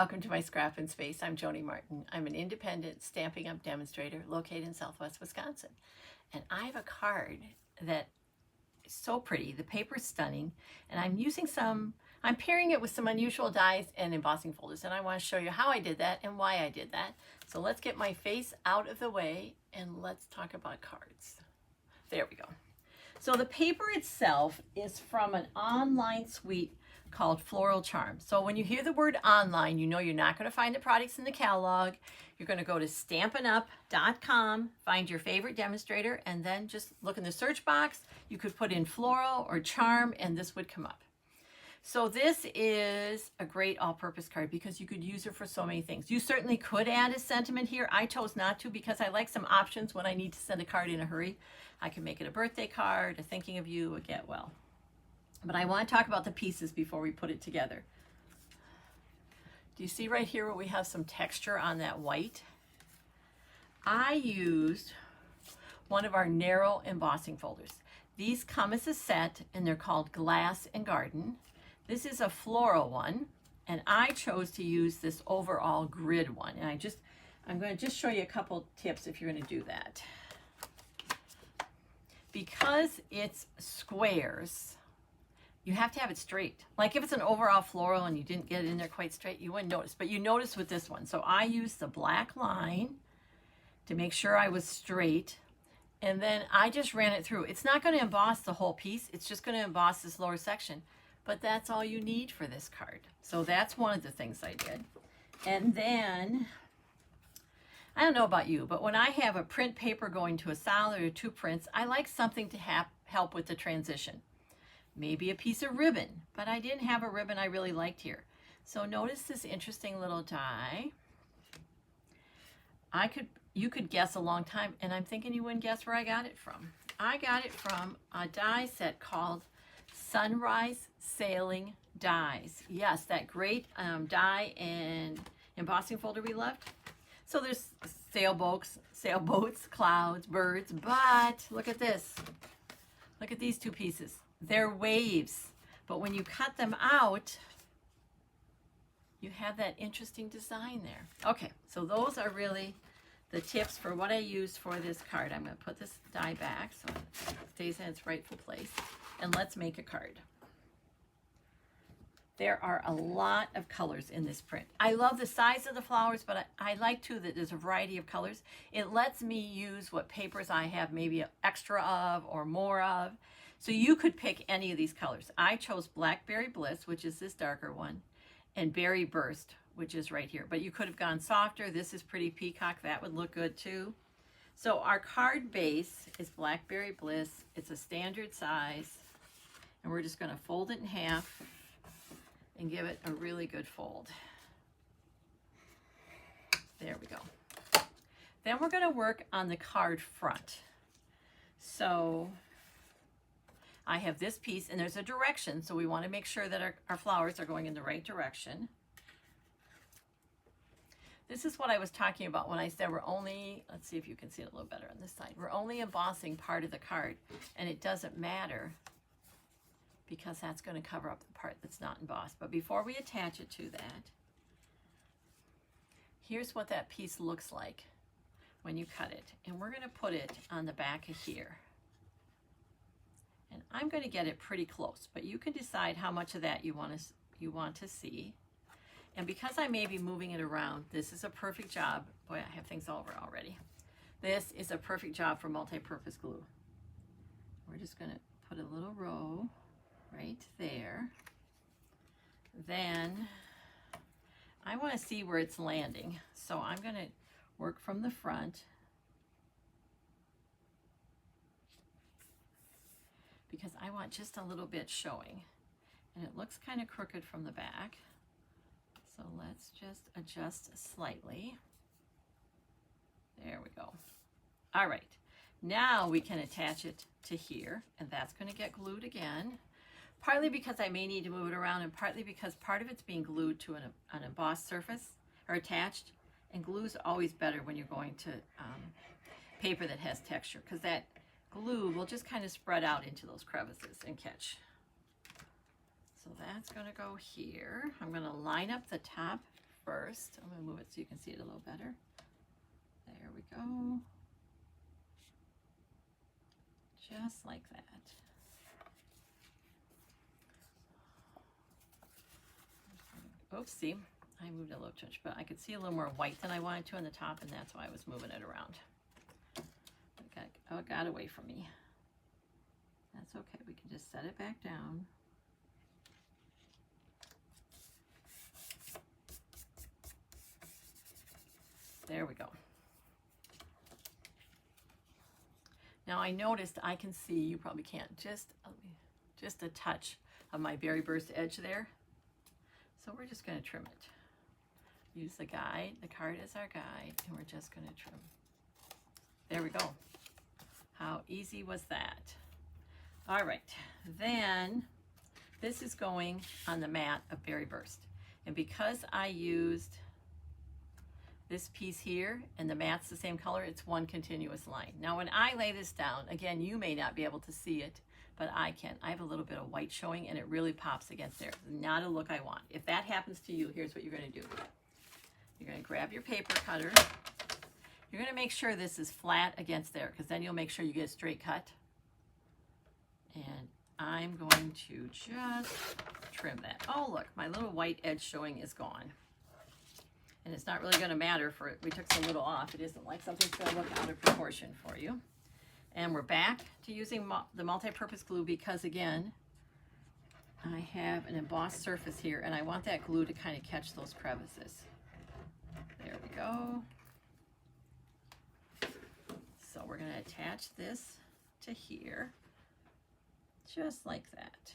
welcome to my Scrappin space. I'm Joni Martin. I'm an independent Stampin' Up demonstrator located in Southwest Wisconsin. And I have a card that is so pretty. The paper's stunning. And I'm pairing it with some unusual dies and embossing folders. And I want to show you how I did that and why I did that. So let's get my face out of the way and let's talk about cards. There we go. So the paper itself is from an online suite called Floral Charm. So when you hear the word online, you know you're not going to find the products in the catalog. You're going to go to stampinup.com, find your favorite demonstrator, and then just look in the search box. You could put in floral or charm, and this would come up. So this is a great all-purpose card because you could use it for so many things. You certainly could add a sentiment here. I chose not to because I like some options when I need to send a card in a hurry. I can make it a birthday card, a thinking of you, a get well. But I want to talk about the pieces before we put it together. Do you see right here where we have some texture on that white? I used one of our narrow embossing folders. These come as a set and they're called Glass and Garden. This is a floral one, and I chose to use this overall grid one. And I'm going to just show you a couple tips if you're going to do that. Because it's squares, you have to have it straight. Like if it's an overall floral and you didn't get it in there quite straight, you wouldn't notice, but you notice with this one. So I used the black line to make sure I was straight, and then I just ran it through. It's not going to emboss the whole piece, it's just going to emboss this lower section, but that's all you need for this card. So that's one of the things I did. And then, I don't know about you, but when I have a print paper going to a solid or two prints, I like something to help with the transition. Maybe a piece of ribbon, but I didn't have a ribbon I really liked here. So notice this interesting little die. You could guess a long time, and I'm thinking you wouldn't guess where I got it from. I got it from a die set called Sunrise Sailing Dies. Yes, that great die and embossing folder we loved. So there's sailboats, clouds, birds, but look at this. Look at these two pieces. They're waves, but when you cut them out, you have that interesting design there. Okay, so those are really the tips for what I used for this card. I'm going to put this die back so it stays in its rightful place, and let's make a card. There are a lot of colors in this print. I love the size of the flowers, but I like too that there's a variety of colors. It lets me use what papers I have maybe extra of or more of. So you could pick any of these colors. I chose Blackberry Bliss, which is this darker one, and Berry Burst, which is right here. But you could have gone softer. This is Pretty Peacock. That would look good too. So our card base is Blackberry Bliss. It's a standard size. And we're just going to fold it in half and give it a really good fold. There we go. Then we're going to work on the card front. So I have this piece, and there's a direction, so we want to make sure that our flowers are going in the right direction. This is what I was talking about when I said we're only, let's see if you can see it a little better on this side. We're only embossing part of the card, and it doesn't matter because that's going to cover up the part that's not embossed. But before we attach it to that, here's what that piece looks like when you cut it. And we're going to put it on the back of here. And I'm going to get it pretty close, but you can decide how much of that you want to see. And because I may be moving it around, this is a perfect job. Boy, I have things all over already. This is a perfect job for multi-purpose glue. We're just going to put a little row right there. Then I want to see where it's landing. So I'm going to work from the front because I want just a little bit showing, and it looks kind of crooked from the back. So let's just adjust slightly. There we go. All right, now we can attach it to here, and that's going to get glued again, partly because I may need to move it around, and partly because part of it's being glued to an embossed surface or attached, and glue's always better when you're going to paper that has texture, because that glue will just kind of spread out into those crevices and catch. So that's going to go here. I'm going to line up the top first. I'm going to move it so you can see it a little better. There we go. Just like that. Oopsie, I moved a little touch, but I could see a little more white than I wanted to on the top, and that's why I was moving it around. It got away from me. That's okay, we can just set it back down. There we go. Now I noticed I can see, you probably can't, just a touch of my berry burst edge there. So we're just going to trim it. Use the guide, the card as our guide, and we're just going to trim. There we go. How easy was that? All right, then this is going on the mat of berry burst. And because I used this piece here and the mat's the same color, it's one continuous line. Now when I lay this down, again, you may not be able to see it, but I can. I have a little bit of white showing and it really pops against there. Not a look I want. If that happens to you, here's what you're going to do. You're going to grab your paper cutter. You're going to make sure this is flat against there, because then you'll make sure you get a straight cut. And I'm going to just trim that. Oh, look, my little white edge showing is gone. And it's not really going to matter for it. We took some little off. It isn't like something's going to look out of proportion for you. And we're back to using the multi-purpose glue because, again, I have an embossed surface here and I want that glue to kind of catch those crevices. There we go. So we're going to attach this to here, just like that.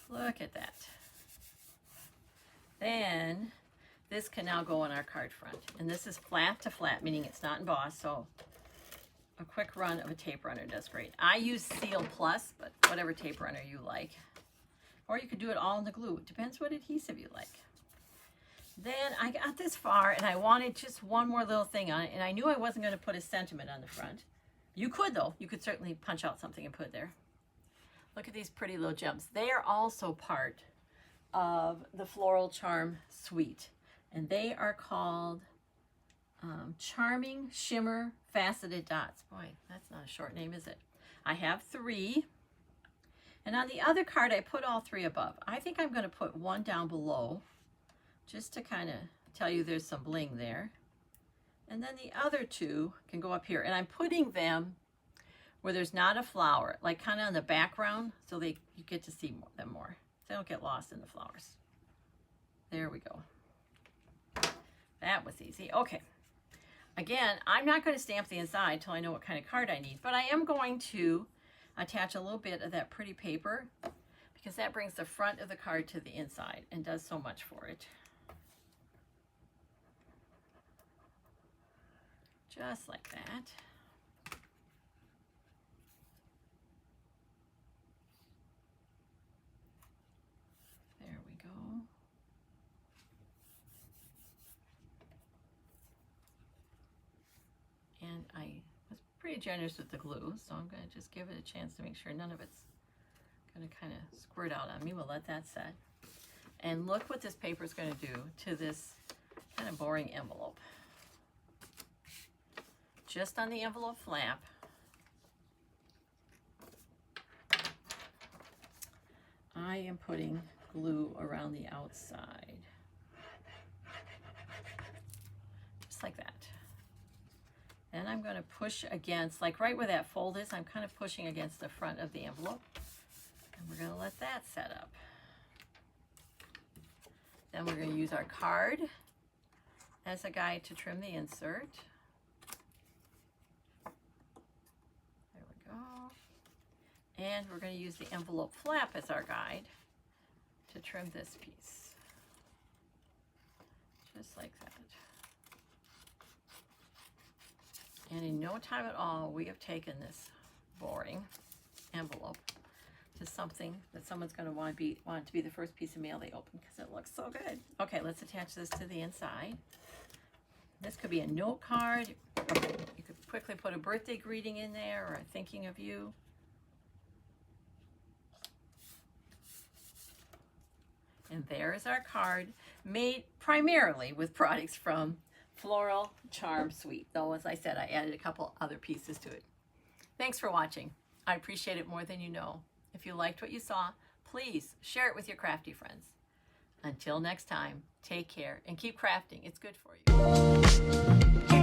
Look at that. Then this can now go on our card front. And this is flat to flat, meaning it's not embossed, so a quick run of a tape runner does great. I use Seal Plus, but whatever tape runner you like. Or you could do it all in the glue. It depends what adhesive you like. Then I got this far and I wanted just one more little thing on it, and I knew I wasn't going to put a sentiment on the front. You could though. You could certainly punch out something and put it there. Look at these pretty little gems. They are also part of the Floral Charm Suite, and they are called Charming Shimmer Faceted Dots. Boy, that's not a short name, is it? I have 3, and on the other card I put all 3 above. I think I'm going to put one down below just to kind of tell you there's some bling there, and then the other 2 can go up here, and I'm putting them where there's not a flower, like kind of on the background, so you get to see them more. They don't get lost in the flowers. There we go. That was easy. Okay. Again, I'm not going to stamp the inside till I know what kind of card I need, but I am going to attach a little bit of that pretty paper because that brings the front of the card to the inside and does so much for it. Just like that. There we go. And I was pretty generous with the glue, so I'm going to just give it a chance to make sure none of it's going to kind of squirt out on me. We'll let that set. And look what this paper is going to do to this kind of boring envelope. Just on the envelope flap, I am putting glue around the outside. Just like that. Then I'm going to push against, like right where that fold is, I'm kind of pushing against the front of the envelope. And we're going to let that set up. Then we're going to use our card as a guide to trim the insert. There we go. And we're going to use the envelope flap as our guide to trim this piece. Just like that. And in no time at all, we have taken this boring envelope to something that someone's going to want it to be the first piece of mail they open because it looks so good. Okay, let's attach this to the inside. This could be a note card. You could quickly put a birthday greeting in there or a thinking of you. And there is our card, made primarily with products from Floral Charm Suite. Though, as I said, I added a couple other pieces to it. Thanks for watching. I appreciate it more than you know. If you liked what you saw, please share it with your crafty friends. Until next time, take care and keep crafting. It's good for you.